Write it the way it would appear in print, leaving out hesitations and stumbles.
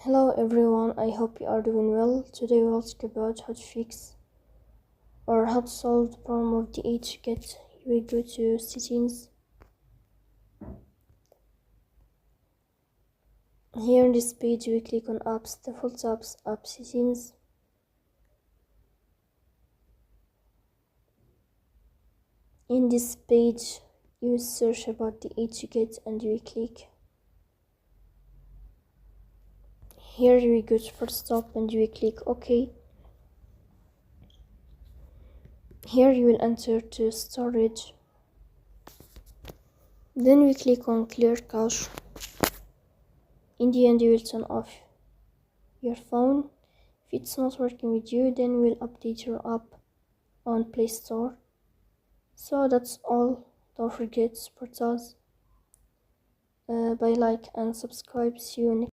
Hello everyone, I hope you are doing well. Today we'll talk about how to fix or how to solve the problem of DHgate. You will go to settings. Here in this page we click on apps, default apps, app settings. In this page you search about DHgate and you click. Here you go to first stop and you click OK. Here you will enter to storage. Then we click on clear cache. In the end you will turn off your phone. If it's not working with you, then we'll update your app on Play Store. So that's all. Don't forget to support us by like and subscribe. See you next